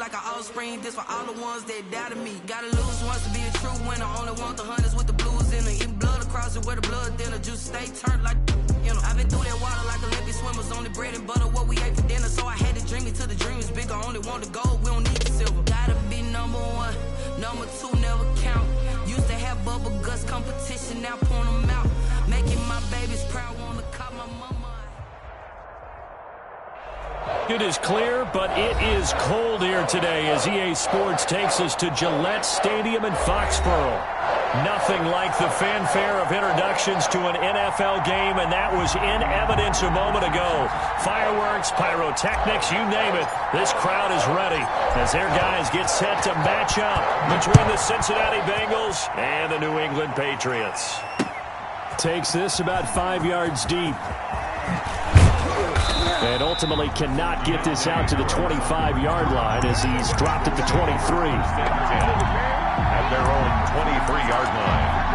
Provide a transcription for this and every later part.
like an offspring. This for all the ones that doubted me. Gotta lose once to be a true winner. Only want the hunters with the blues in it. Eating blood across it where the blood dinner. Juice stay turned like, you know. I've been through that water like Olympic swimmers. Only bread and butter what we ate for dinner. So I had to dream it till the dream is bigger. Only want the gold, we don't need the silver. Gotta be number one, number two never count. Used to have bubble guts competition, now point them out. Making my babies proud, wanna call my mama. It is clear, but it is cold here today as EA Sports takes us to Gillette Stadium in Foxborough. Nothing like the fanfare of introductions to an NFL game, and that was in evidence a moment ago. Fireworks, pyrotechnics, you name it. This crowd is ready as their guys get set to match up between the Cincinnati Bengals and the New England Patriots. Takes this about 5 yards deep. And ultimately cannot get this out to the 25-yard line as he's dropped at the 23. At their own 23-yard line.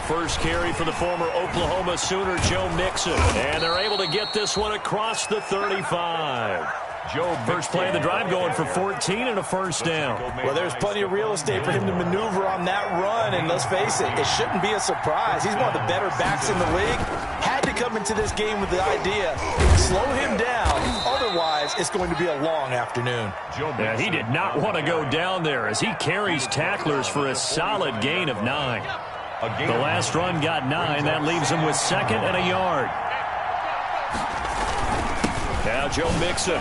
First carry for the former Oklahoma Sooner, Joe Mixon. And they're able to get this one across the 35. First play of the drive going for 14 and a first down. Well, there's plenty of real estate for him to maneuver on that run. And let's face it, it shouldn't be a surprise. He's one of the better backs in the league. Had to come into this game with the idea, slow him down. Otherwise, it's going to be a long afternoon. Yeah, he did not want to go down there as he carries tacklers for a solid gain of 9. The last run got 9. That leaves him with 2nd and a yard. Now Joe Mixon.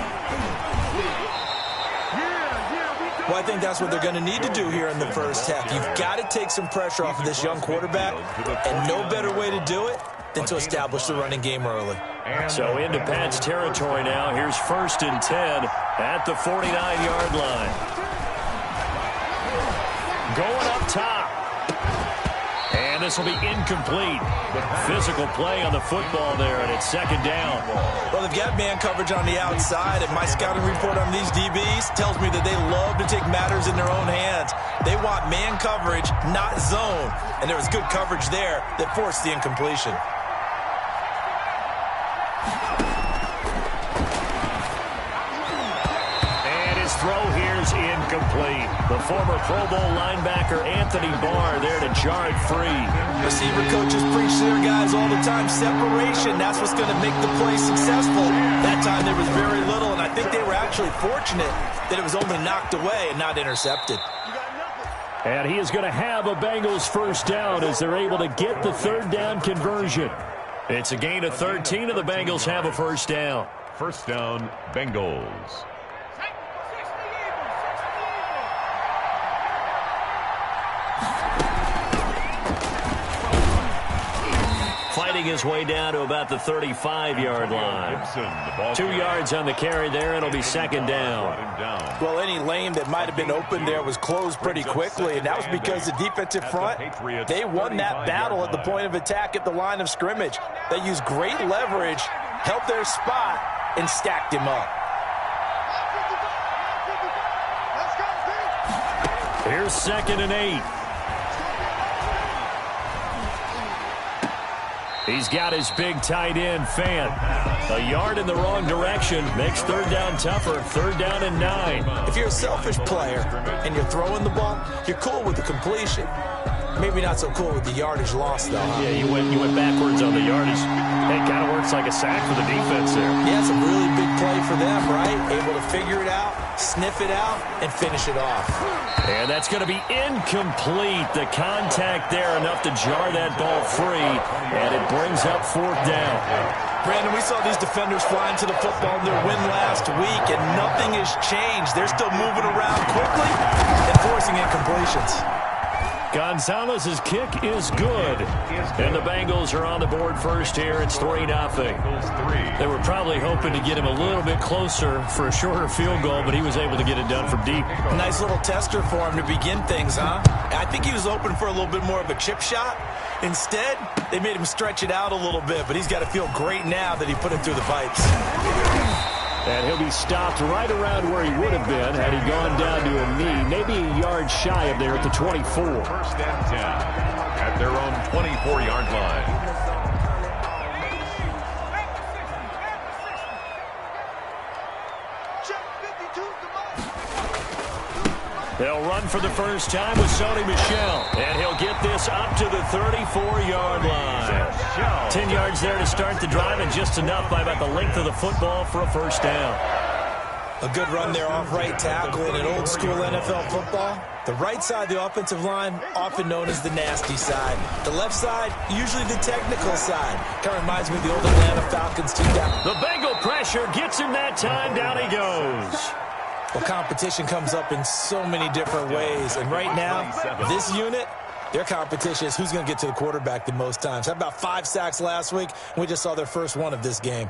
Well, I think that's what they're going to need to do here in the first half. You've got to take some pressure off of this young quarterback, and no better way to do it than to establish the running game early. So into Pat's territory now. Here's 1st and 10 at the 49-yard line. Going up top. And this will be incomplete. Physical play on the football there, and it's 2nd down. Well, they've got man coverage on the outside, and my scouting report on these DBs tells me that they love to take matters in their own hands. They want man coverage, not zone. And there was good coverage there that forced the incompletion. Throw here's incomplete. The former Pro Bowl linebacker Anthony Barr there to jar it free. Receiver coaches preach to their guys all the time. Separation, that's what's going to make the play successful. That time there was very little, and I think they were actually fortunate that it was only knocked away and not intercepted. And he is going to have a Bengals first down as they're able to get the 3rd down conversion. It's a gain of 13, and the Bengals have a first down. First down, Bengals. Fighting his way down to about the 35-yard line. 2 yards on the carry there. It'll be 2nd down. Well, any lane that might have been open there was closed pretty quickly, and that was because the defensive front, they won that battle at the point of attack at the line of scrimmage. They used great leverage, helped their spot, and stacked him up. Here's 2nd and 8. He's got his big tight end, Fant. A yard in the wrong direction makes 3rd down tougher. 3rd down and 9. If you're a selfish player and you're throwing the ball, you're cool with the completion. Maybe not so cool with the yardage loss, though. Yeah, you went backwards on the yardage. It kind of works like a sack for the defense there. Yeah, it's a really big play for them, right? Able to figure it out, sniff it out, and finish it off. And that's going to be incomplete. The contact there enough to jar that ball free, and it brings up 4th down. Brandon, we saw these defenders flying to the football in their win last week, and nothing has changed. They're still moving around quickly and forcing incompletions. Gonzalez's kick is good. And the Bengals are on the board first here. It's 3-0. They were probably hoping to get him a little bit closer for a shorter field goal, but he was able to get it done from deep. Nice little tester for him to begin things, huh? I think he was hoping for a little bit more of a chip shot. Instead, they made him stretch it out a little bit, but he's got to feel great now that he put it through the pipes. And he'll be stopped right around where he would have been had he gone down to a knee, maybe a yard shy of there at the 24. First and 10 at their own 24-yard line. They'll run for the first time with Sony Michel. And he'll get this up to the 34-yard line. 10 yards there to start the drive, and just enough by about the length of the football for a first down. A good run there off right tackle in an old-school NFL football. The right side of the offensive line, often known as the nasty side. The left side, usually the technical side. Kind of reminds me of the old Atlanta Falcons team down. The Bengal pressure gets him that time. Down he goes. Well, competition comes up in so many different ways. And right now, this unit, their competition is who's going to get to the quarterback the most times. Had about 5 sacks last week, and we just saw their first one of this game.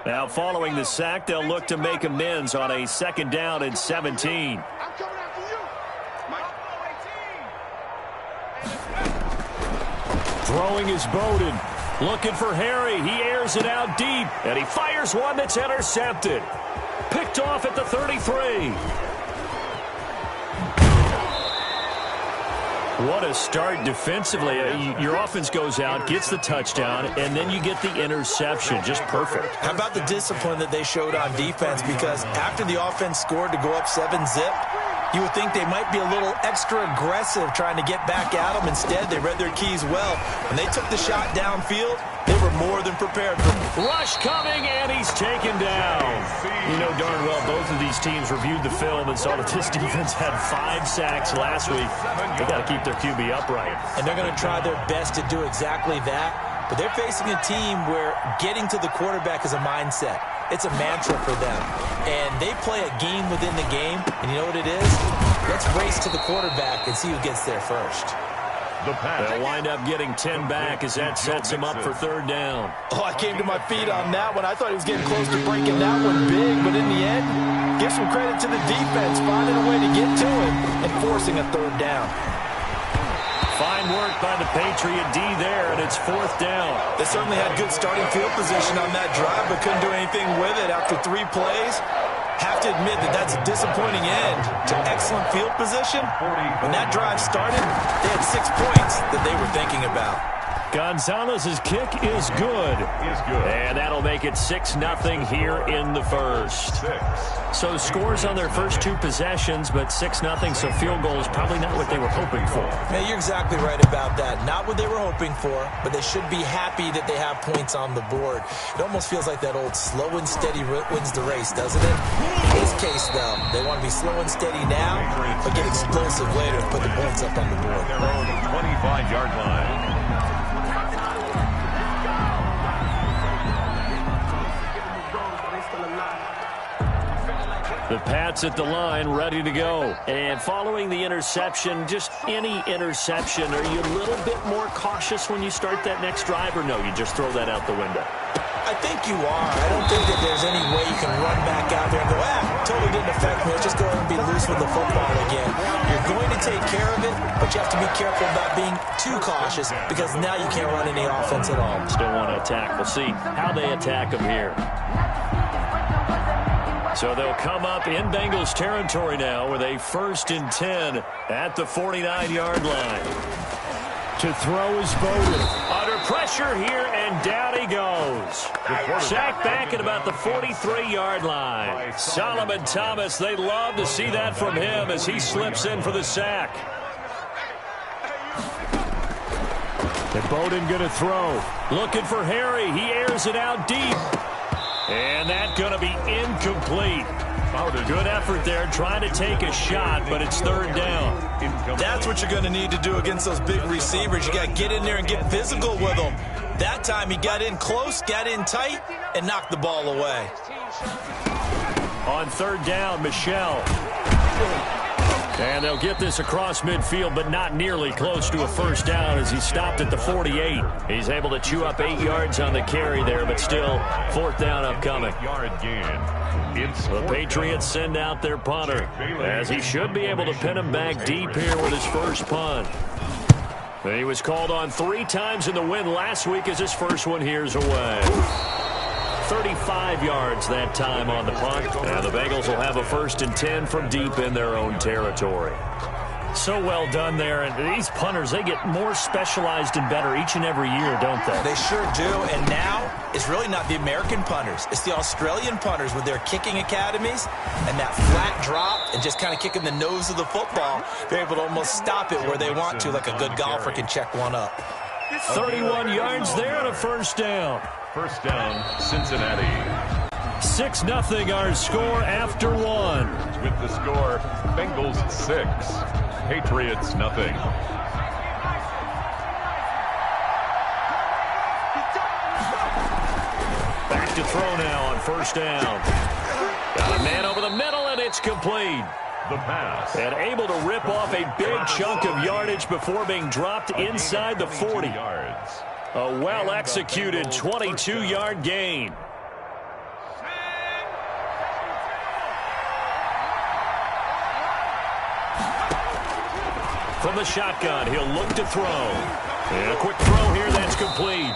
Now, following the sack, they'll look to make amends on a 2nd down and 17. Throwing is Bowden. Looking for Harry. He airs it out deep, and he fires one that's intercepted. Picked off at the 33. What a start defensively. Your offense goes out, gets the touchdown, and then you get the interception. Just perfect. How about the discipline that they showed on defense? Because after the offense scored to go up 7-zip, you would think they might be a little extra aggressive trying to get back at them. Instead, they read their keys well. When they took the shot downfield, they were more than prepared for it. Rush coming, and he's taken down. You know darn well both of these teams reviewed the film and saw that this defense had 5 sacks last week. They got to keep their QB upright. And they're going to try their best to do exactly that. But they're facing a team where getting to the quarterback is a mindset. It's a mantra for them. And they play a game within the game. And you know what it is? Let's race to the quarterback and see who gets there first. They'll wind up getting 10 back as that sets him up for 3rd down. Oh, I came to my feet on that one. I thought he was getting close to breaking that one big. But in the end, give some credit to the defense, finding a way to get to it and forcing a 3rd down. Fine work by the Patriot D there, and it's 4th down. They certainly had good starting field position on that drive, but couldn't do anything with it after 3 plays. Have to admit that that's a disappointing end to excellent field position. When that drive started, they had 6 points that they were thinking about. Gonzalez's kick is good. And that'll make it 6-0 here in the first. So scores on their first 2 possessions, but 6-0, so field goal is probably not what they were hoping for. Man, you're exactly right about that. Not what they were hoping for, but they should be happy that they have points on the board. It almost feels like that old slow and steady wins the race, doesn't it? In this case, though, they want to be slow and steady now, but get explosive later and put the points up on the board. Their own 25-yard line. The Pats at the line, ready to go. And following the interception, just any interception, are you a little bit more cautious when you start that next drive, or no, you just throw that out the window? I think you are. I don't think that there's any way you can run back out there and go, totally didn't affect me. Let's just go ahead and be loose with the football again. You're going to take care of it, but you have to be careful about being too cautious because now you can't run any offense at all. Still want to attack. We'll see how they attack them here. So they'll come up in Bengals territory now with a 1st and 10 at the 49-yard line. To throw is Bowden. Under pressure here, and down he goes. Sacked back at about the 43-yard line. Solomon Thomas, they love to see that from him as he slips in for the sack. And Bowden going to throw. Looking for Harry. He airs it out deep. And that's going to be incomplete. Good effort there, trying to take a shot, but it's 3rd down. That's what you're going to need to do against those big receivers. You got to get in there and get physical with them. That time he got in close, got in tight, and knocked the ball away. On 3rd down, Michel. And they'll get this across midfield, but not nearly close to a first down as he stopped at the 48. He's able to chew up 8 yards on the carry there, but still fourth down upcoming. The Patriots send out their punter, as he should be able to pin him back deep here with his first punt. He was called on 3 times in the win last week as his first one here's away. 35 yards that time on the punt. And the Bengals will have a 1st and 10 from deep in their own territory. So well done there. And these punters, they get more specialized and better each and every year, don't they? They sure do. And now it's really not the American punters. It's the Australian punters with their kicking academies and that flat drop and just kind of kicking the nose of the football. They're able to almost stop it where they want to, like a good golfer can check one up. 31 yards there and a first down. First down, Cincinnati. 6-0 our score after 1. With the score, Bengals 6, Patriots nothing. Back to throw now on first down. Got a man over the middle, and it's complete. The pass. And able to rip off a big chunk of yardage before being dropped inside the 40. A well-executed 22-yard gain. From the shotgun, he'll look to throw. And a quick throw here that's complete.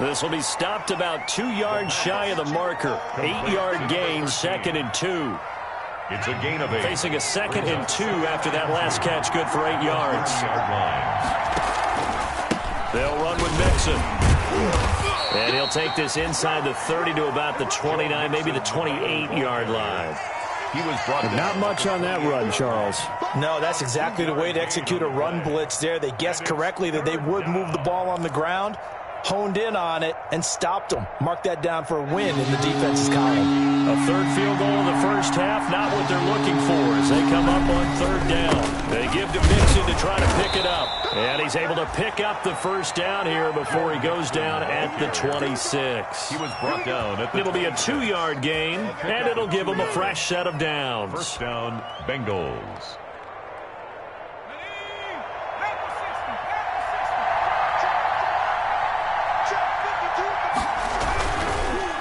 This will be stopped about 2 yards shy of the marker. 8-yard gain, 2nd and 2. It's a gain of 8. Facing a 2nd and 2 after that last catch, good for 8 yards. They'll run with Mixon. And he'll take this inside the 30 to about the 29, maybe the 28-yard line. He was brought down. Not much on that run, Charles. No, that's exactly the way to execute a run blitz there. They guessed correctly that they would move the ball on the ground, honed in on it, and stopped them. Mark that down for a win in the defense's column. A third field goal in the first half, not what they're looking for as they come up on 3rd down. They give to Mixon to try to pick it up. And he's able to pick up the first down here before he goes down at the 26. He was brought down at the... It'll be a 2-yard gain, and it'll give him a fresh set of downs. First down, Bengals.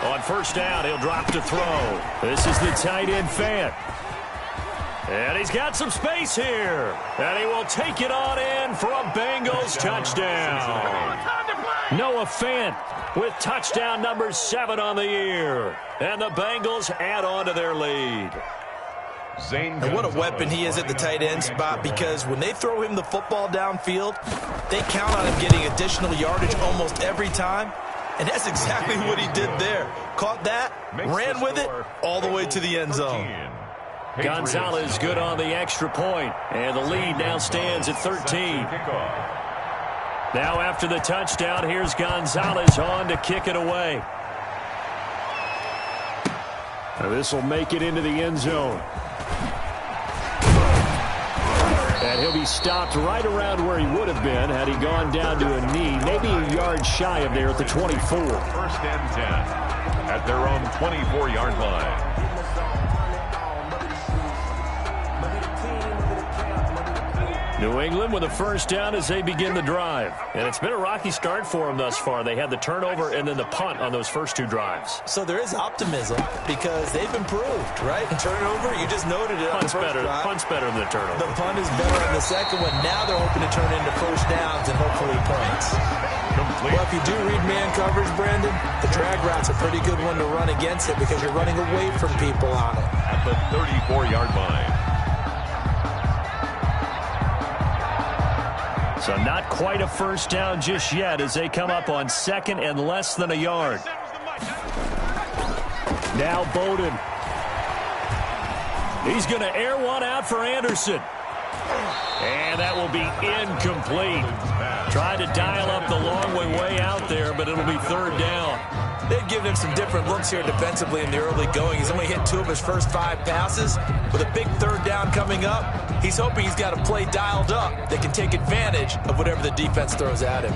On first down, he'll drop to throw. This is the tight end, Fant. And he's got some space here. And he will take it on in for a Bengals touchdown. Noah Fant with touchdown number 7 on the year. And the Bengals add on to their lead. And what a weapon he is at the tight end spot, because when they throw him the football downfield, they count on him getting additional yardage almost every time. And that's exactly what he did there. Caught that, ran with it, all the way to the end zone. Gonzalez good on the extra point, and the lead now stands at 13. Now after the touchdown, here's Gonzalez on to kick it away. Now this will make it into the end zone. And he'll be stopped right around where he would have been had he gone down to a knee, maybe a yard shy of there at the 24. 1st and 10 at their own 24-yard line. New England with a first down as they begin the drive. And it's been a rocky start for them thus far. They had the turnover and then the punt on those first 2 drives. So there is optimism because they've improved, right? Turnover, you just noted it on the first drive. Punt's better than the turnover. The punt is better on the second one. Now they're hoping to turn into first downs and hopefully points. Well, if you do read man coverage, Brandon, the drag route's a pretty good one to run against it because you're running away from people on it. At the 34-yard line. So not quite a first down just yet as they come up on 2nd and less than a yard. Now Bowden. He's going to air one out for Anderson. And that will be incomplete. Tried to dial up the long way out there, but it'll be 3rd down. They've given him some different looks here defensively in the early going. He's only hit 2 of his first 5 passes. With a big 3rd down coming up, he's hoping he's got a play dialed up that can take advantage of whatever the defense throws at him.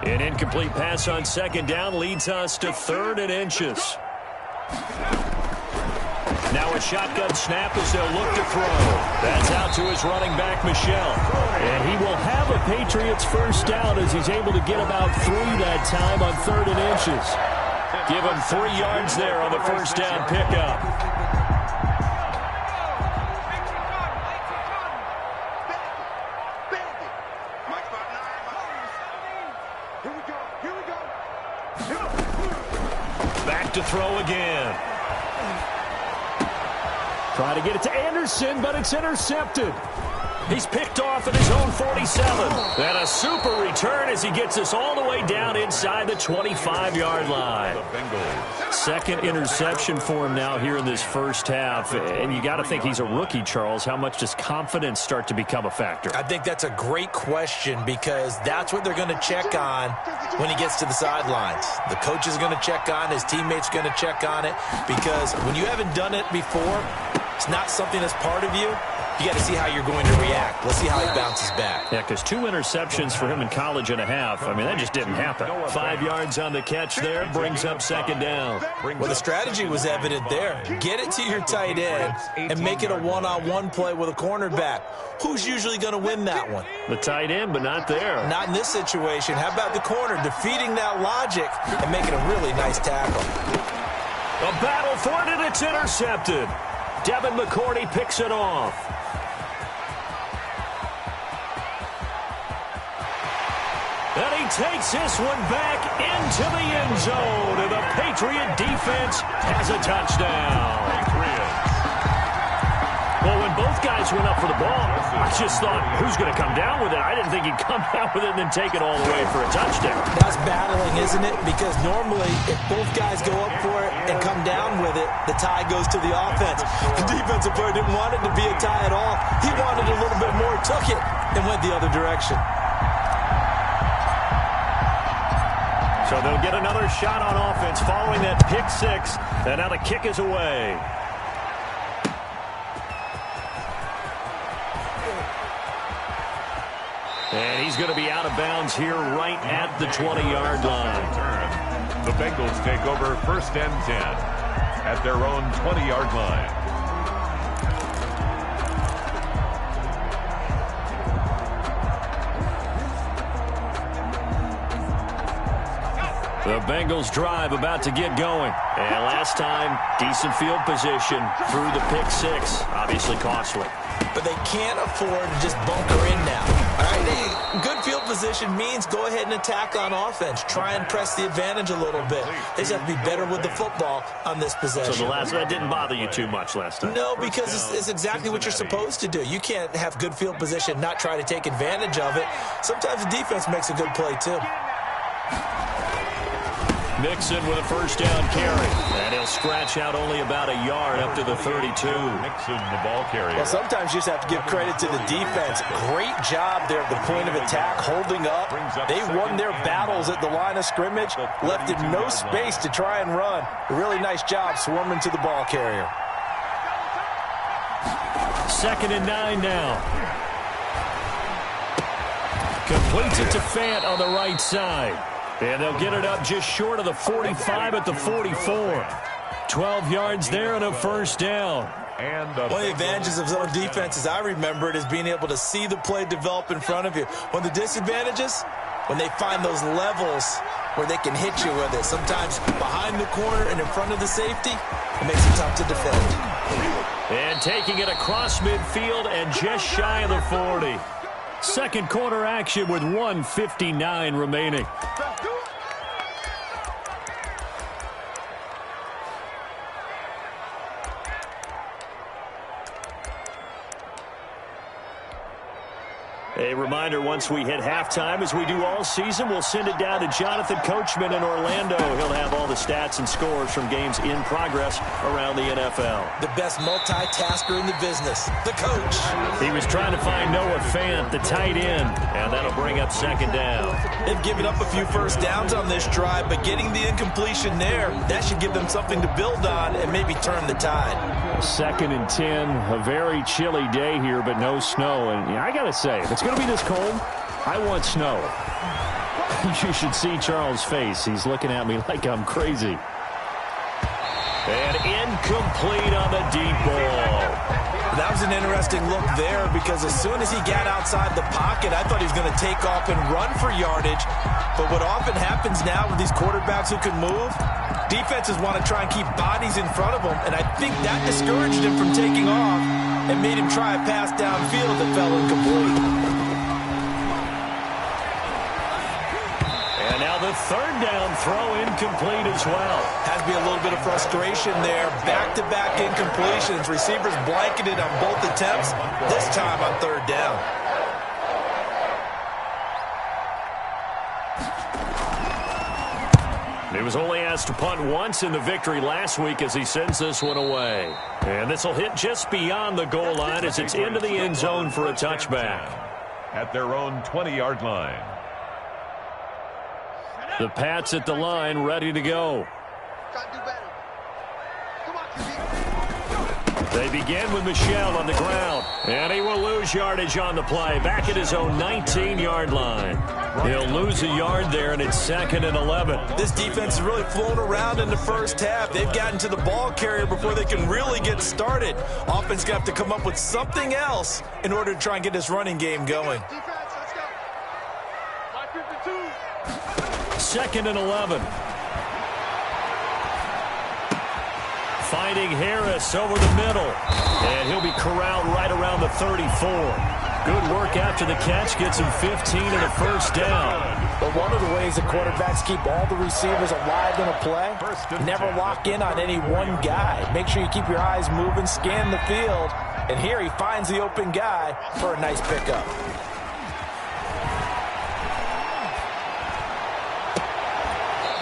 An incomplete pass on 2nd down leads us to 3rd and inches. Now a shotgun snap as they'll look to throw. That's out to his running back, Michel. And he will have a Patriots first down as he's able to get about 3 that time on 3rd and inches. Give him 3 yards there on the first down pickup. Back to throw again. Try to get it to Anderson, but it's intercepted. He's picked off at his own 47. And a super return as he gets us all the way down inside the 25-yard line. Second interception for him now here in this first half. And you got to think he's a rookie, Charles. How much does confidence start to become a factor? I think that's a great question because that's what they're going to check on when he gets to the sidelines. The coach is going to check on, his teammates going to check on it, because when you haven't done it before, it's not something that's part of you. You got to see how you're going to react. Let's see how he bounces back. Yeah, because 2 interceptions for him in college and a half. I mean, that just didn't happen. 5 yards on the catch there, brings up second down. Well, the strategy was evident there. Get it to your tight end and make it a one-on-one play with a cornerback. Who's usually going to win that one? The tight end, but not there. Not in this situation. How about the corner defeating that logic and making a really nice tackle? A battle for it, and it's intercepted. Devin McCourty picks it off. And he takes this one back into the end zone, and the Patriot defense has a touchdown. Well, when both guys went up for the ball, I just thought, who's going to come down with it? I didn't think he'd come down with it and then take it all the way for a touchdown. That's battling, isn't it? Because normally, if both guys go up for it and come down with it, the tie goes to the offense. The defensive player didn't want it to be a tie at all. He wanted a little bit more, took it, and went the other direction. So they'll get another shot on offense following that pick 6, and now the kick is away. And he's going to be out of bounds here right at the 20-yard line. The Bengals take over 1st and 10 at their own 20-yard line. The Bengals drive about to get going. And last time, decent field position through the pick 6. Obviously costly. But they can't afford to just bunker in now. All right, good field position means go ahead and attack on offense. Try and press the advantage a little bit. They just have to be better with the football on this possession. So that didn't bother you too much last time? No, because it's exactly what you're supposed to do. You can't have good field position, not try to take advantage of it. Sometimes the defense makes a good play, too. Mixon with a first down carry. And he'll scratch out only about a yard up to the 32. Mixon, the ball carrier. Well, sometimes you just have to give credit to the defense. Great job there at the point of attack, holding up. They won their battles at the line of scrimmage, left in no space to try and run. A really nice job swarming to the ball carrier. 2nd and 9 now. Completes it to Fant on the right side. And they'll get it up just short of the 45 at the 44. 12 yards there and a first down. And one of the advantages of zone defenses, I remember it, is being able to see the play develop in front of you. One of the disadvantages, when they find those levels where they can hit you with it. Sometimes behind the corner and in front of the safety, it makes it tough to defend. And taking it across midfield and just shy of the 40. Second quarter action with 1:59 remaining. A reminder, once we hit halftime, as we do all season, we'll send it down to Jonathan Coachman in Orlando. He'll have all the stats and scores from games in progress around the NFL. The best multitasker in the business, the coach. He was trying to find Noah Fant, the tight end, and that'll bring up second down. They've given up a few first downs on this drive, but getting the incompletion there, that should give them something to build on and maybe turn the tide. 2nd and 10, a very chilly day here, but no snow. And I got to say, if it's going to be this cold, I want snow. You should see Charles' face. He's looking at me like I'm crazy. And incomplete on the deep ball. That was an interesting look there because as soon as he got outside the pocket, I thought he was going to take off and run for yardage. But what often happens now with these quarterbacks who can move, defenses want to try and keep bodies in front of them, and I think that discouraged him from taking off and made him try a pass downfield that fell incomplete. And now the third down throw incomplete as well. Has to be a little bit of frustration there. Back-to-back incompletions. Receivers blanketed on both attempts, this time on third down. He was only asked to punt once in the victory last week as he sends this one away. And this will hit just beyond the goal line as it's into the end zone for a touchback. At their own 20-yard line. The Pats at the line, ready to go. They begin with Michel on the ground. And he will lose yardage on the play. Back at his own 19-yard line. He'll lose a yard there, and it's 2nd and 11. This defense has really flown around in the first half. They've gotten to the ball carrier before they can really get started. Offense got to come up with something else in order to try and get this running game going. 2nd and 11. Finding Harris over the middle. And he'll be corralled right around the 34. Good work after the catch. Gets him 15 and a first down. But one of the ways the quarterbacks keep all the receivers alive in a play, never lock in on any one guy. Make sure you keep your eyes moving, scan the field. And here he finds the open guy for a nice pickup.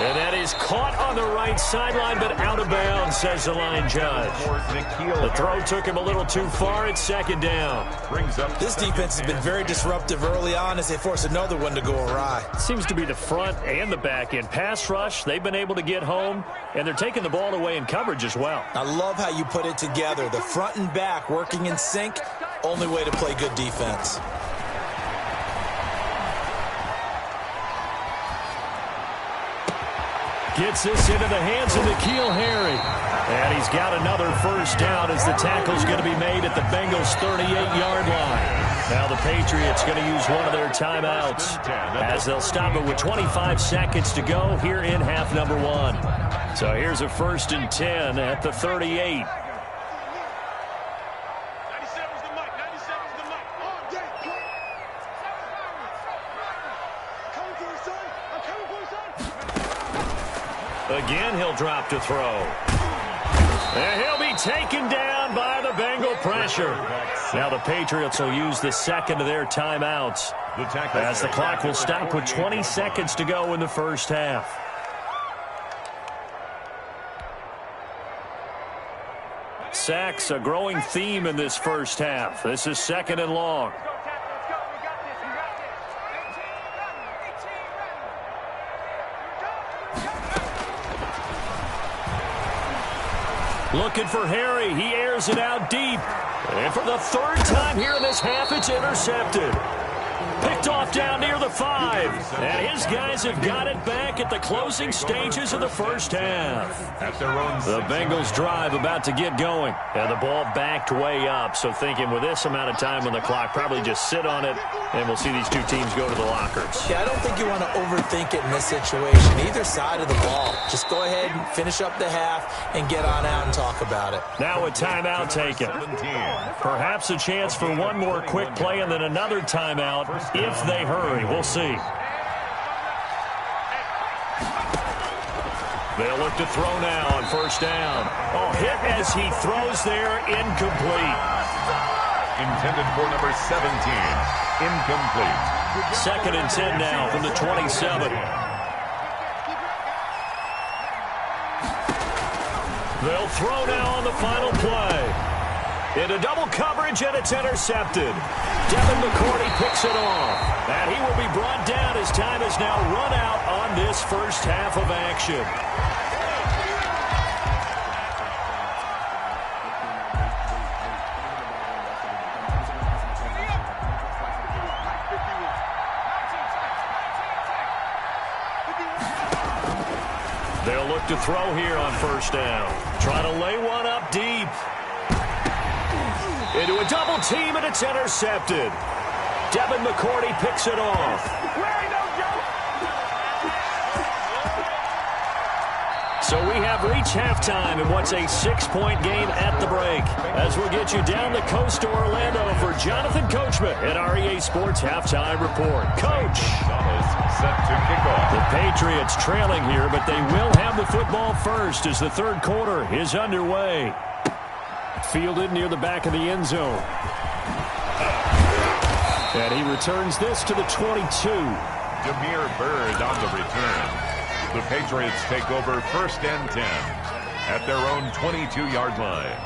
And that is caught on the right sideline, but out of bounds, says the line judge. The throw took him a little too far. It's 2nd down. This defense has been very disruptive early on as they force another one to go awry. Seems to be the front and the back end. Pass rush, they've been able to get home, and they're taking the ball away in coverage as well. I love how you put it together. The front and back working in sync, only way to play good defense. Gets this into the hands of N'Keal Harry. And he's got another first down as the tackle's going to be made at the Bengals' 38-yard line. Now the Patriots going to use one of their timeouts as they'll stop it with 25 seconds to go here in half number 1. So here's a 1st and 10 at the 38. Again, he'll drop to throw. And he'll be taken down by the Bengal pressure. Now the Patriots will use the second of their timeouts as the clock will stop with 20 seconds to go in the first half. Sacks, a growing theme in this first half. This is 2nd and long. Looking for Harry. He airs it out deep. And for the 3rd time here in this half, it's intercepted. Picked off down near the 5. And his guys have got it back at the closing stages of the first half. The Bengals drive about to get going. And the ball backed way up. So thinking with this amount of time on the clock, probably just sit on it, and we'll see these two teams go to the lockers. Yeah, I don't think you want to overthink it in this situation. Either side of the ball. Just go ahead and finish up the half and get on out and talk about it. Now a timeout taken. Perhaps a chance for one more quick play and then another timeout if they hurry. We'll see. They'll look to throw now on first down. Oh, hit as he throws there, incomplete. Intended for number 17. Incomplete. 2nd and 10 now from the 27. They'll throw now on the final play. Into double coverage, and it's intercepted. Devin McCourty picks it off. And he will be brought down as time has now run out on this first half of action. They'll look to throw here on first down. Trying to lay one up deep. Into a double team, and it's intercepted. Devin McCourty picks it off. So we have reached halftime in what's a 6-point game at the break. As we'll get you down the coast to Orlando for Jonathan Coachman at our EA Sports Halftime Report. Coach. Set to kick off. The Patriots trailing here, but they will have the football first as the third quarter is underway. Fielded near the back of the end zone. And he returns this to the 22. Jameer Byrd on the return. The Patriots take over 1st and 10 at their own 22-yard line.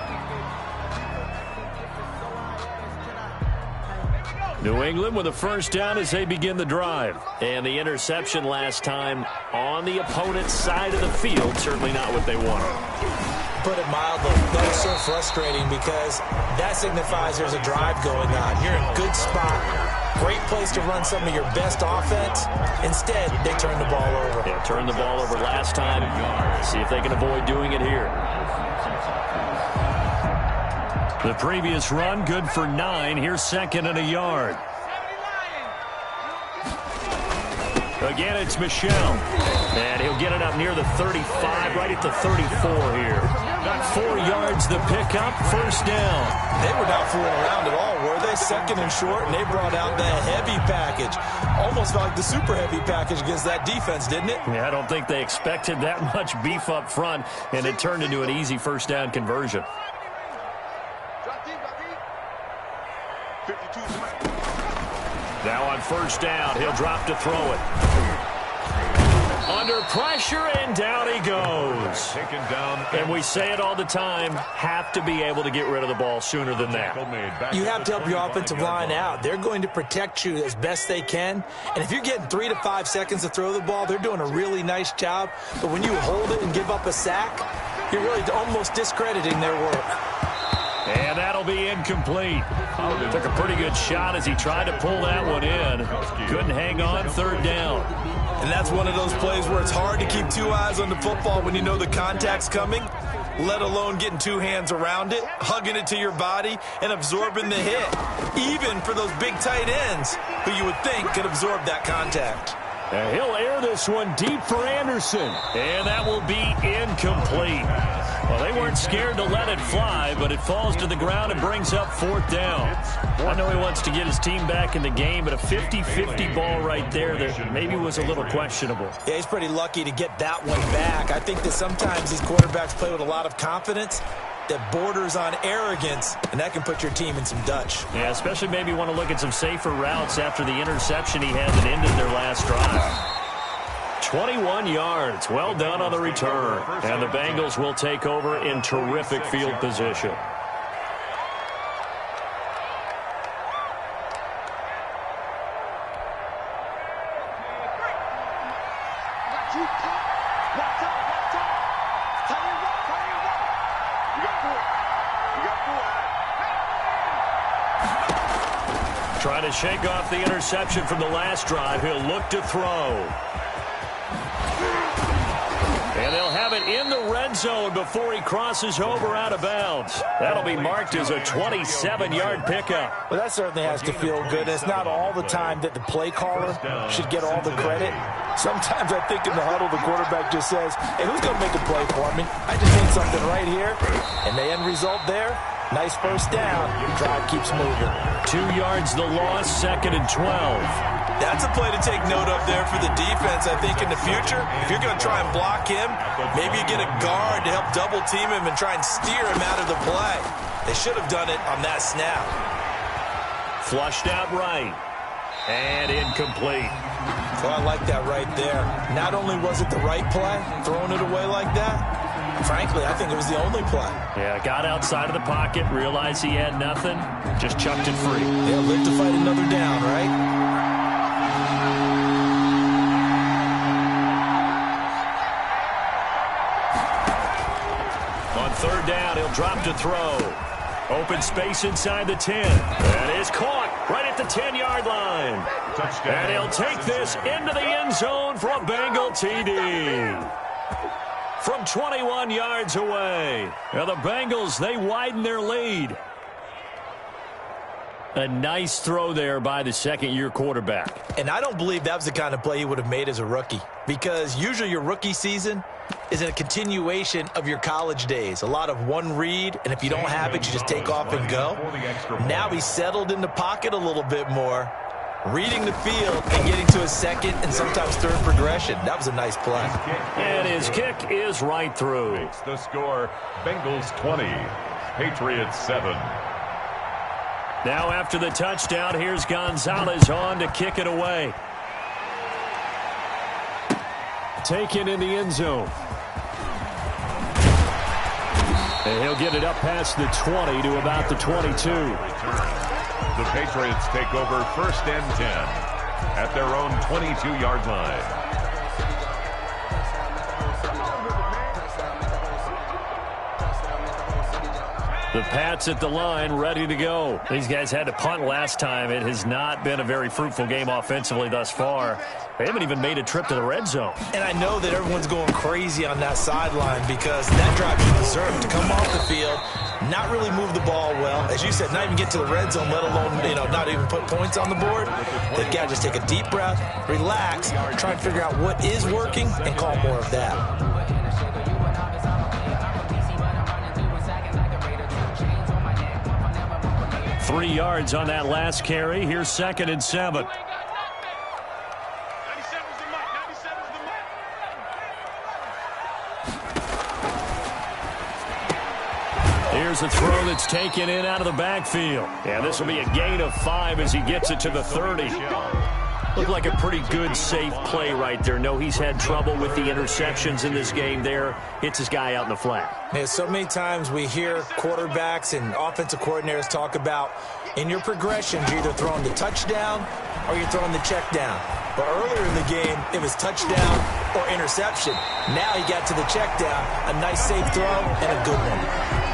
New England with a first down as they begin the drive. And the interception last time on the opponent's side of the field. Certainly not what they wanted. Put it mildly, that is so frustrating because that signifies there's a drive going on. You're in a good spot. Great place to run some of your best offense. Instead, they turn the ball over. Yeah, turned the ball over last time. See if they can avoid doing it here. The previous run, good for 9. Here's 2nd and a yard. Again, it's Michel. And he'll get it up near the 35, right at the 34 here. Got 4 yards the pickup, first down. They were not fooling around at all, were they? 2nd and short, and they brought out the heavy package. Almost felt like the super heavy package against that defense, didn't it? Yeah, I don't think they expected that much beef up front, and it turned into an easy first down conversion. Now on first down, he'll drop to throw it. Under pressure, and down he goes. Taken down. And we say it all the time, have to be able to get rid of the ball sooner than that. You have to help your offensive line out. They're going to protect you as best they can. And if you're getting 3 to 5 seconds to throw the ball, they're doing a really nice job. But when you hold it and give up a sack, you're really almost discrediting their work. And that'll be incomplete. Took a pretty good shot as he tried to pull that one in. Couldn't hang on, third down. And that's one of those plays where it's hard to keep 2 eyes on the football when you know the contact's coming, let alone getting 2 hands around it, hugging it to your body, and absorbing the hit. Even for those big tight ends who you would think could absorb that contact. And he'll air this one deep for Anderson. And that will be incomplete. Well, they weren't scared to let it fly, but it falls to the ground and brings up 4th down. I know he wants to get his team back in the game, but a 50-50 ball right there that maybe was a little questionable. Yeah, he's pretty lucky to get that one back. I think that sometimes these quarterbacks play with a lot of confidence that borders on arrogance, and that can put your team in some Dutch. Yeah, especially maybe want to look at some safer routes after the interception he had that ended their last drive. 21 yards. Well done on the return. And the Bengals will take over in terrific field position. Trying to shake off the interception from the last drive. He'll look to throw. And they'll have it in the red zone before he crosses over out of bounds. That'll be marked as a 27-yard pickup. Well, that certainly has to feel good. It's not all the time that the play caller should get all the credit. Sometimes I think in the huddle, the quarterback just says, hey, who's going to make a play for me? I just need something right here. And the end result there, nice first down. Drive keeps moving. 2 yards the loss, 2nd and 12. That's a play to take note of there for the defense, I think, in the future. If you're going to try and block him, maybe you get a guard to help double-team him and try and steer him out of the play. They should have done it on that snap. Flushed out right. And incomplete. So I like that right there. Not only was it the right play, throwing it away like that, frankly, I think it was the only play. Yeah, got outside of the pocket, realized he had nothing, just chucked it free. Yeah, live to fight another down, right? On third down, he'll drop to throw. Open space inside the 10. That is caught right at the 10-yard line. Touchdown. And he'll take this into the end zone for a Bengal TD. from 21 yards away. Now the Bengals, they widen their lead. A nice throw there by the second-year quarterback. And I don't believe that was the kind of play he would have made as a rookie, because usually your rookie season is a continuation of your college days. A lot of one read, and if you don't have it, you just take off and go. Now he's settled in the pocket a little bit more, reading the field and getting to his second and sometimes third progression. That was a nice play. And his kick is right through. Makes the score, Bengals 20, Patriots 7. Now after the touchdown, here's Gonzalez on to kick it away. Taken in the end zone. And he'll get it up past the 20 to about the 22. The Patriots take over 1st and 10 at their own 22-yard line. The Pats at the line, ready to go. These guys had to punt last time. It has not been a very fruitful game offensively thus far. They haven't even made a trip to the red zone. And I know that everyone's going crazy on that sideline because that drive you deserve to come off the field, not really move the ball well. As you said, not even get to the red zone, let alone, not even put points on the board. They've got to just take a deep breath, relax, try and figure out what is working, and call more of that. 3 yards on that last carry. Here's 2nd and 7. Here's a throw that's taken in out of the backfield. And this will be a gain of 5 as he gets it to the 30. Looked like a pretty good, safe play right there. No, he's had trouble with the interceptions in this game there. Hits his guy out in the flat. Man, so many times we hear quarterbacks and offensive coordinators talk about in your progressions, you're either throwing the touchdown or you're throwing the check down. But earlier in the game, it was touchdown or interception. Now he got to the check down, a nice safe throw and a good one.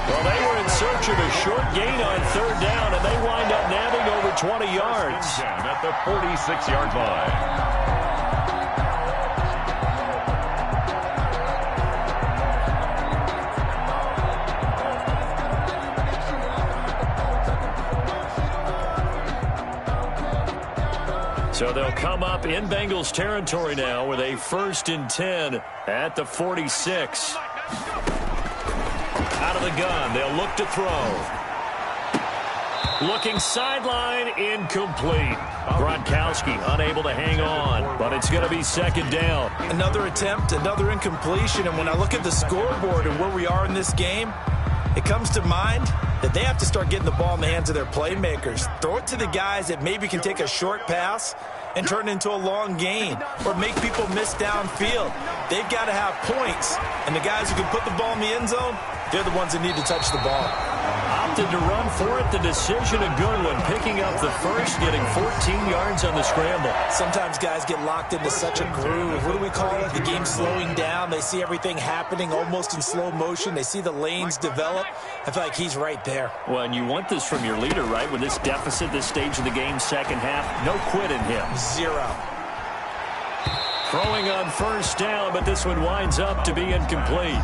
Well, they were in search of a short gain on 3rd down, and they wind up nabbing over 20 yards. At the 46-yard line. So they'll come up in Bengals territory now with a 1st and 10 at the 46. Out of the gun, they'll look to throw. Looking sideline, incomplete. Gronkowski unable to hang on, but it's going to be 2nd down. Another attempt, another incompletion, and when I look at the scoreboard and where we are in this game, it comes to mind that they have to start getting the ball in the hands of their playmakers. Throw it to the guys that maybe can take a short pass and turn it into a long gain or make people miss downfield. They've got to have points, and the guys who can put the ball in the end zone, they're the ones that need to touch the ball. Opted to run for it. The decision, a good one. Picking up the first, getting 14 yards on the scramble. Sometimes guys get locked into such a groove. What do we call it? The game slowing down. They see everything happening almost in slow motion. They see the lanes develop. I feel like he's right there. Well, and you want this from your leader, right? With this deficit, this stage of the game, second half, no quit in him. 0. Throwing on 1st down, but this one winds up to be incomplete.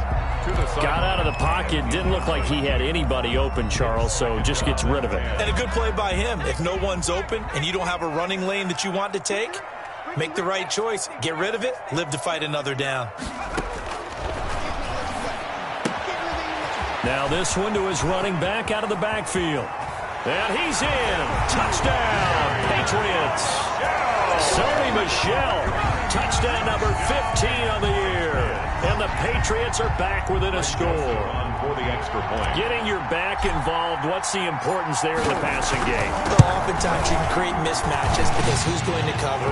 Got out of the pocket. Didn't look like he had anybody open, Charles, so just gets rid of it. And a good play by him. If no one's open and you don't have a running lane that you want to take, make the right choice. Get rid of it. Live to fight another down. Now this one to his running back out of the backfield. And he's in. Touchdown, Patriots. Sony Michel. Touchdown number 15 on the year. And the Patriots are back within a score. For the extra point. Getting your back involved, what's the importance there in the passing game? Well, oftentimes you can create mismatches because who's going to cover,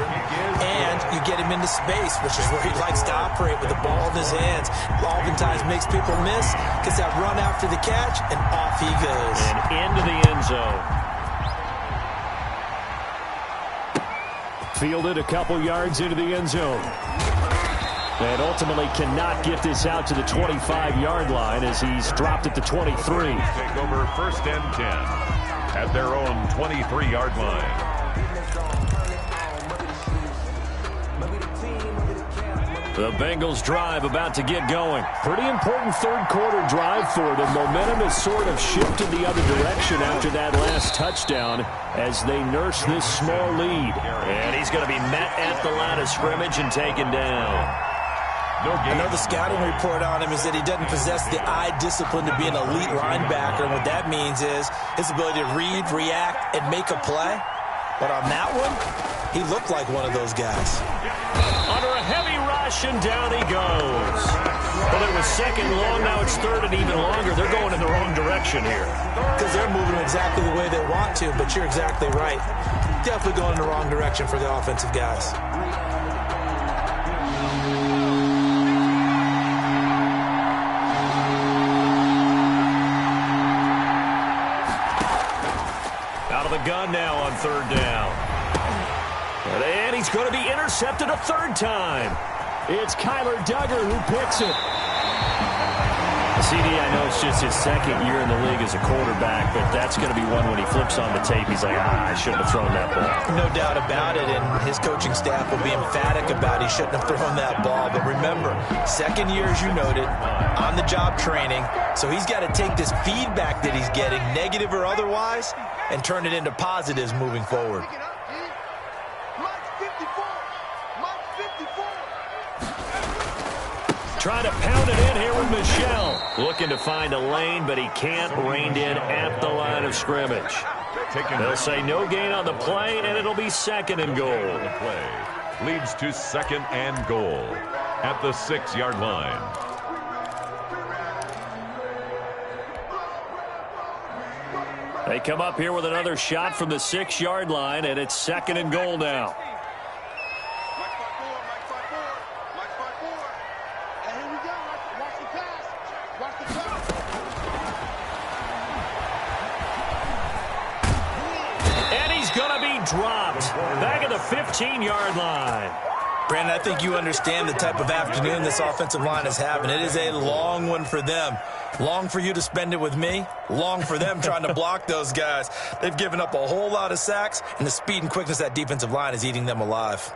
and you get him into space, which is where he likes to operate with the ball in his hands. Oftentimes makes people miss, gets that run after the catch, and off he goes. And into the end zone. Fielded a couple yards into the end zone. And ultimately cannot get this out to the 25-yard line as he's dropped at the 23. Take over 1st and 10 at their own 23-yard line. The Bengals drive about to get going. Pretty important third-quarter drive for them. Momentum has sort of shifted the other direction after that last touchdown as they nurse this small lead. And he's going to be met at the line of scrimmage and taken down. I know the scouting report on him is that he doesn't possess the eye discipline to be an elite linebacker. And what that means is his ability to read, react, and make a play. But on that one, he looked like one of those guys. Under a heavy rush, and down he goes. Well, it was second long, now it's third and even longer. They're going in the wrong direction here. Because they're moving exactly the way they want to, but you're exactly right. Definitely going in the wrong direction for the offensive guys. Out of the gun now on third down. And he's going to be intercepted a third time. It's Kyler Duggar who picks it. CD, I know it's just his second year in the league as a quarterback, but that's going to be one when he flips on the tape. He's like, I shouldn't have thrown that ball. No doubt about it, and his coaching staff will be emphatic about he shouldn't have thrown that ball. But remember, second year, as you noted, on-the-job training, so he's got to take this feedback that he's getting, negative or otherwise, and turn it into positives moving forward. Trying to pound it in here with Michel. Looking to find a lane, but he can't. Reined in at the line of scrimmage. They'll say no gain on the play, and it'll be second and goal. The play leads to second and goal at the 6-yard line. They come up here with another shot from the 6-yard line, and it's second and goal now. Dropped back at the 15-yard line. Brandon, I think you understand the type of afternoon this offensive line is having. It is a long one for them. Long for you to spend it with me. Long for them trying to block those guys. They've given up a whole lot of sacks, and the speed and quickness of that defensive line is eating them alive.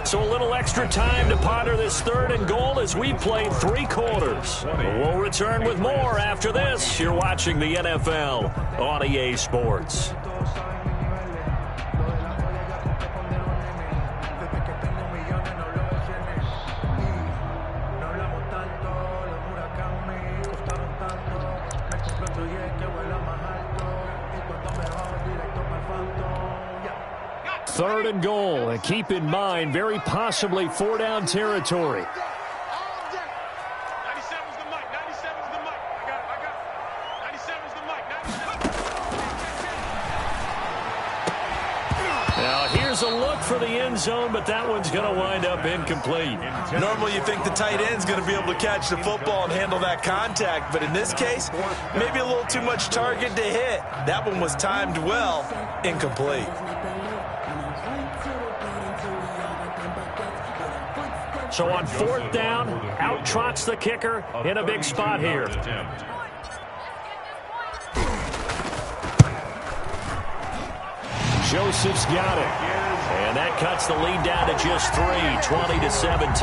So a little extra time to ponder this third and goal as we played 3 quarters. We'll return with more after this. You're watching the NFL on EA Sports. Third and goal, and keep in mind, very possibly 4-down territory. Now here's a look for the end zone, but that one's going to wind up incomplete. Normally you think the tight end's going to be able to catch the football and handle that contact, but in this case, maybe a little too much target to hit. That one was timed well, incomplete. So on 4th down, out trots the kicker in a big spot here. Joseph's got it. And that cuts the lead down to just 3, 20-17.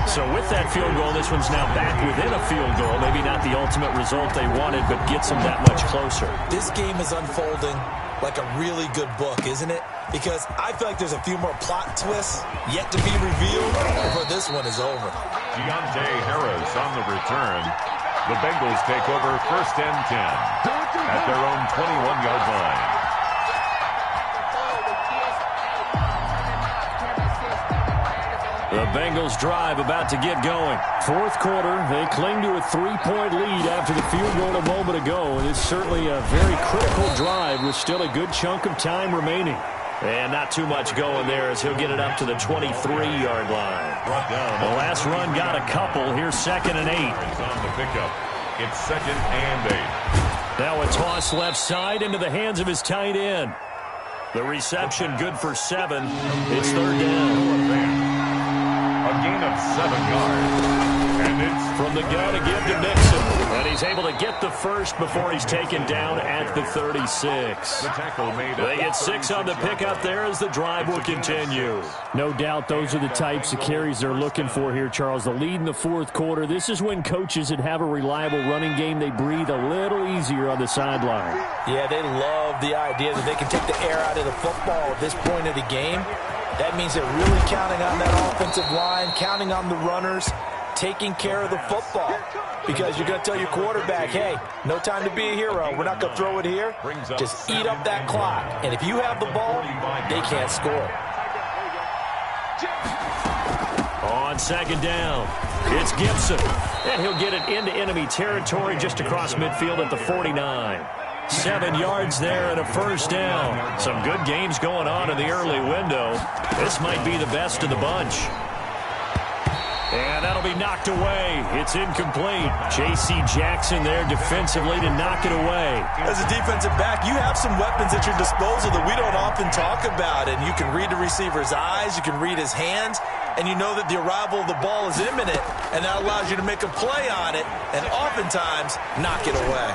So with that field goal, this one's now back within a field goal. Maybe not the ultimate result they wanted, but gets them that much closer. This game is unfolding like a really good book, isn't it? Because I feel like there's a few more plot twists yet to be revealed before this one is over. Deontay Harris on the return. The Bengals take over 1st and 10 at their own 21-yard line. The Bengals drive about to get going. 4th quarter, they cling to a 3-point lead after the field goal a moment ago. And it's certainly a very critical drive with still a good chunk of time remaining. And not too much going there as he'll get it up to the 23-yard line. The last run got a couple. Here's 2nd and 8. On the pickup, it's 2nd and 8. Now a toss left side into the hands of his tight end. The reception good for 7. It's 3rd down. A gain of 7 yards. And it's from the gun to give to Mixon. And he's able to get the first before he's taken down at the 36. The tackle made. They get 6 on the pickup there as the drive will continue. No doubt those are the types of carries they're looking for here, Charles. The lead in the fourth quarter. This is when coaches that have a reliable running game, they breathe a little easier on the sideline. Yeah, they love the idea that they can take the air out of the football at this point of the game. That means they're really counting on that offensive line, counting on the runners, taking care of the football. Because you're going to tell your quarterback, hey, no time to be a hero. We're not going to throw it here. Just eat up that clock. And if you have the ball, they can't score. On second down, it's Gibson. And he'll get it into enemy territory just across midfield at the 49. 7 yards there and a first down. Some good games going on in the early window. This might be the best of the bunch. And that'll be knocked away. It's incomplete. J.C. Jackson there defensively to knock it away. As a defensive back, you have some weapons at your disposal that we don't often talk about. And you can read the receiver's eyes, you can read his hands, and you know that the arrival of the ball is imminent, and that allows you to make a play on it and oftentimes knock it away.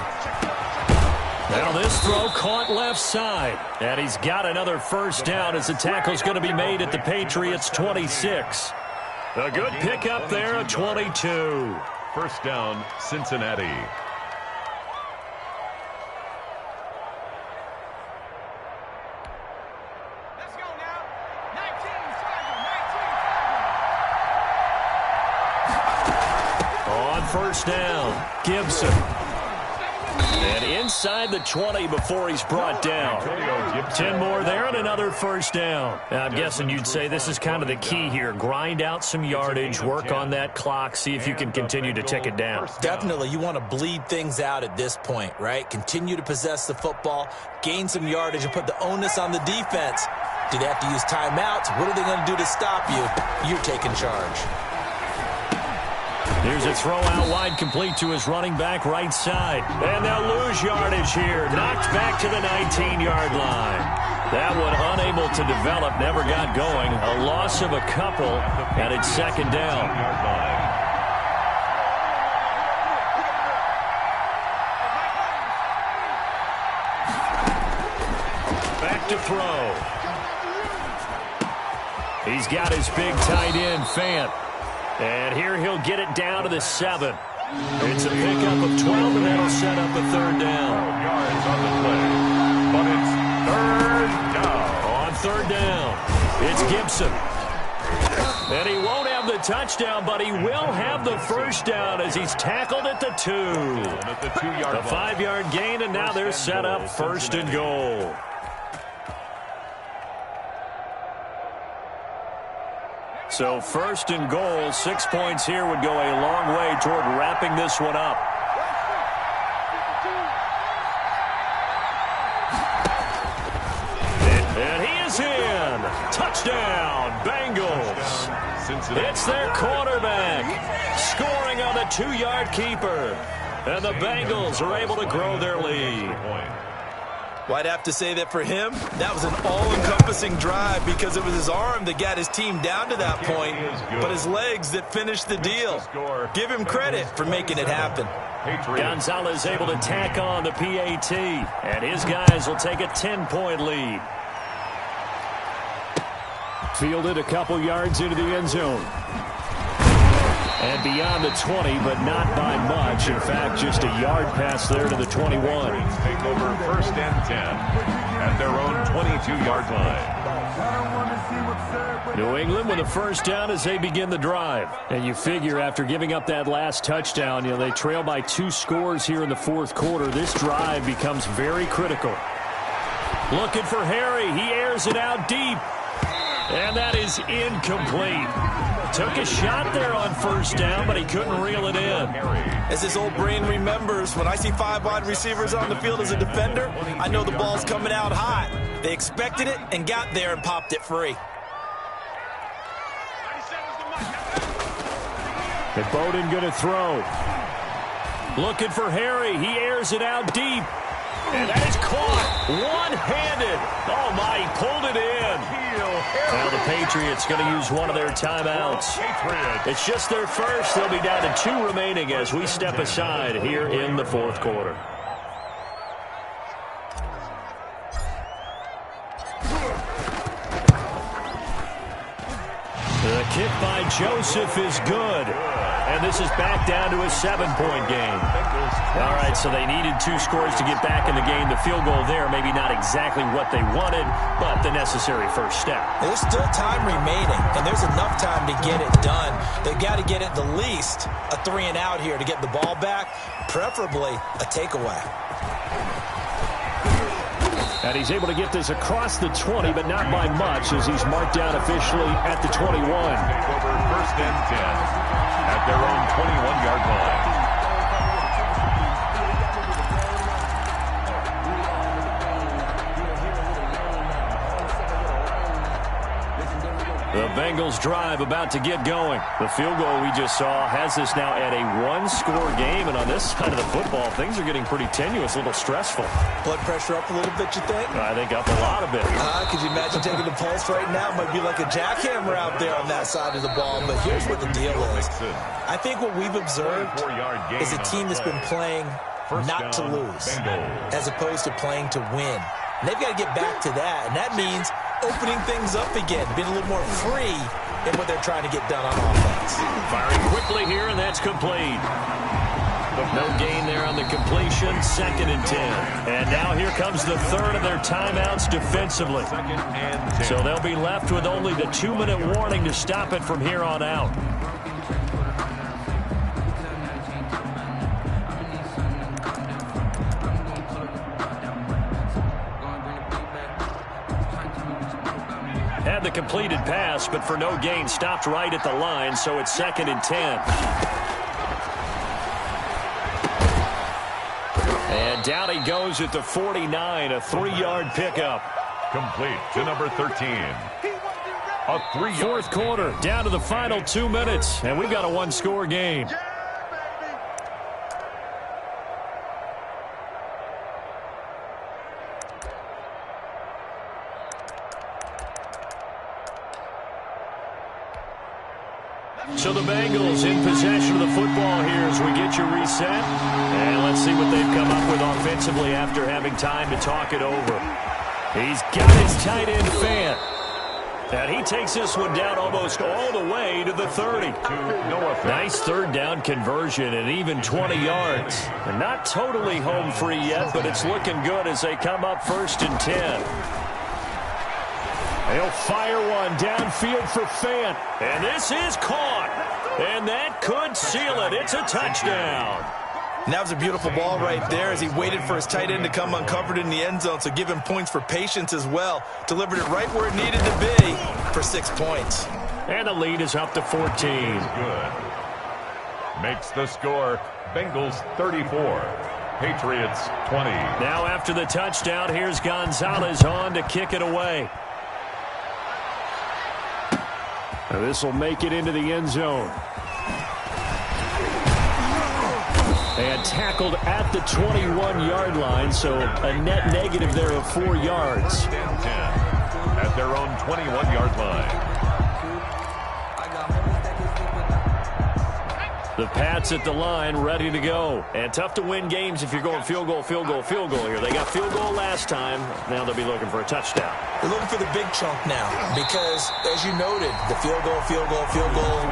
Now this throw caught left side. And he's got another first down as the tackle's going to be made at the Patriots' 26. A good pickup there at 22. First down, Cincinnati. Let's go now. 19 seconds. On first down, Gibson. And inside the 20 before he's brought down. 10 more there and another first down. Now, I'm guessing you'd say this is kind of the key here. Grind out some yardage, work on that clock, see if you can continue to tick it down. Definitely, you want to bleed things out at this point, right? Continue to possess the football, gain some yardage, and put the onus on the defense. Do they have to use timeouts? What are they going to do to stop you? You're taking charge. Here's a throw out wide, complete to his running back right side. And they'll lose yardage here. Knocked back to the 19-yard line. That one unable to develop, never got going. A loss of a couple, and it's second down. Back to throw. He's got his big tight end, Fant. And here he'll get it down to the 7. It's a pickup of 12, and that'll set up a third down. 12 yards on the play, but it's third down. On third down, it's Gibson. And he won't have the touchdown, but he will have the first down as he's tackled at the 2. The 5-yard gain, and now they're set up first and goal. So first and goal, 6 points here would go a long way toward wrapping this one up. And he is in. Touchdown, Bengals. It's their quarterback scoring on the 2-yard keeper. And the Bengals are able to grow their lead. Well, I'd have to say that for him, that was an all-encompassing drive because it was his arm that got his team down to that point, but his legs that finished the deal. Give him credit for making it happen. Gonzalez able to tack on the PAT, and his guys will take a 10-point lead. Fielded a couple yards into the end zone. And beyond the 20, but not by much. In fact, just a yard pass there to the 21. Take over first and 10 at their own 22-yard line. New England with a first down as they begin the drive. And you figure after giving up that last touchdown, they trail by 2 scores here in the fourth quarter. This drive becomes very critical. Looking for Harry. He airs it out deep. And that is incomplete. Took a shot there on first down, but he couldn't reel it in. As his old brain remembers, when I see 5 wide receivers on the field as a defender, I know the ball's coming out hot. They expected it and got there and popped it free. And Bowden going to throw. Looking for Harry. He airs it out deep. And that is caught one-handed. Oh, my, he pulled it in. Now the Patriots going to use one of their timeouts. It's just their first. They'll be down to 2 remaining as we step aside here in the fourth quarter. The kick by Joseph is good. And this is back down to a 7-point game. All right, so they needed 2 scores to get back in the game. The field goal there, maybe not exactly what they wanted, but the necessary first step. There's still time remaining, and there's enough time to get it done. They've got to get at the least a 3-and-out here to get the ball back, preferably a takeaway. And he's able to get this across the 20, but not by much, as he's marked down officially at the 21. Take over first and 10 at their own 21-yard line. The Bengals drive about to get going. The field goal we just saw has us now at a 1-score game. And on this side of the football, things are getting pretty tenuous, a little stressful. Blood pressure up a little bit, you think? I think up a lot of it. Could you imagine taking the pulse right now? It might be like a jackhammer out there on that side of the ball. But here's what the deal is. I think what we've observed is a team that's been playing not to lose as opposed to playing to win. And they've got to get back to that. And that means opening things up again, being a little more free in what they're trying to get done on offense. Firing quickly here, and that's complete. No gain there on the completion, 2nd and 10. And now here comes the third of their timeouts defensively. So they'll be left with only the 2-minute warning to stop it from here on out. Had the completed pass, but for no gain, stopped right at the line, so it's 2nd and 10. And down he goes at the 49, a 3-yard pickup. Complete to number 13. A 3-yard. Fourth quarter, down to the final 2 minutes, and we've got a 1-score game. So the Bengals in possession of the football here as we get you reset. And let's see what they've come up with offensively after having time to talk it over. He's got his tight end Fant. And he takes this one down almost all the way to the 30. Nice third down conversion and even 20 yards. And not totally home free yet, but it's looking good as they come up 1st and 10. They'll fire one downfield for Fant. And this is caught. And that could seal it. It's a touchdown. And that was a beautiful ball right there as he waited for his tight end to come uncovered in the end zone. So give him points for patience as well. Delivered it right where it needed to be for 6 points. And the lead is up to 14. Good. Makes the score Bengals 34. Patriots 20. Now after the touchdown, here's Gonzalez on to kick it away. This will make it into the end zone. And tackled at the 21-yard line, so a net negative there of 4 yards. 10 at their own 21-yard line. The Pats at the line, ready to go. And tough to win games if you're going field goal, field goal, field goal here. They got field goal last time. Now they'll be looking for a touchdown. They're looking for the big chunk now because, as you noted, the field goal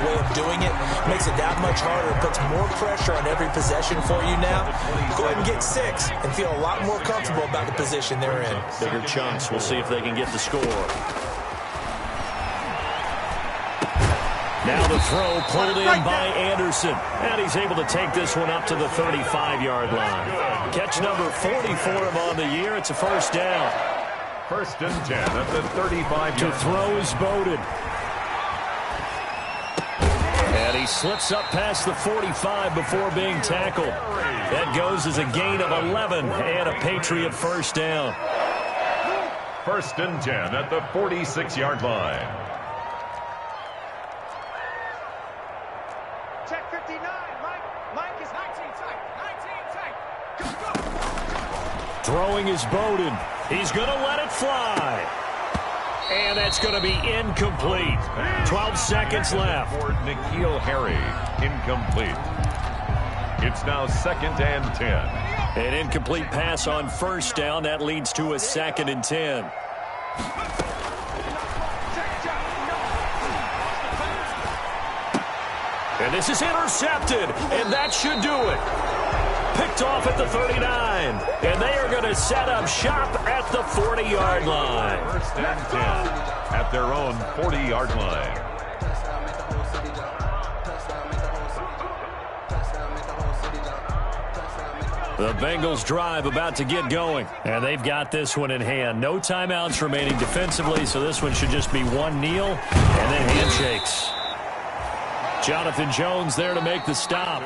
way of doing it makes it that much harder. It puts more pressure on every possession for you now. Go ahead and get 6 and feel a lot more comfortable about the position they're in. Bigger chunks. We'll see if they can get the score. Now the throw pulled in by Anderson. And he's able to take this one up to the 35-yard line. Catch number 44 of on the year. It's a first down. 1st and 10 at the 35-yard To throw is Bowden. And he slips up past the 45 before being tackled. That goes as a gain of 11 and a Patriot first down. 1st and 10 at the 46-yard line. Throwing is Bowden. He's going to let it fly. And that's going to be incomplete. 12 seconds left. For N'Keal Harry, incomplete. It's now 2nd and 10. An incomplete pass on first down. That leads to a 2nd and 10. And this is intercepted, and that should do it. Picked off at the 39, and they are going to set up shop at the 40-yard line. 1st and 10 at their own 40-yard line. The Bengals drive about to get going. And they've got this one in hand. No timeouts remaining defensively, so this one should just be one kneel and then handshakes. Jonathan Jones there to make the stop.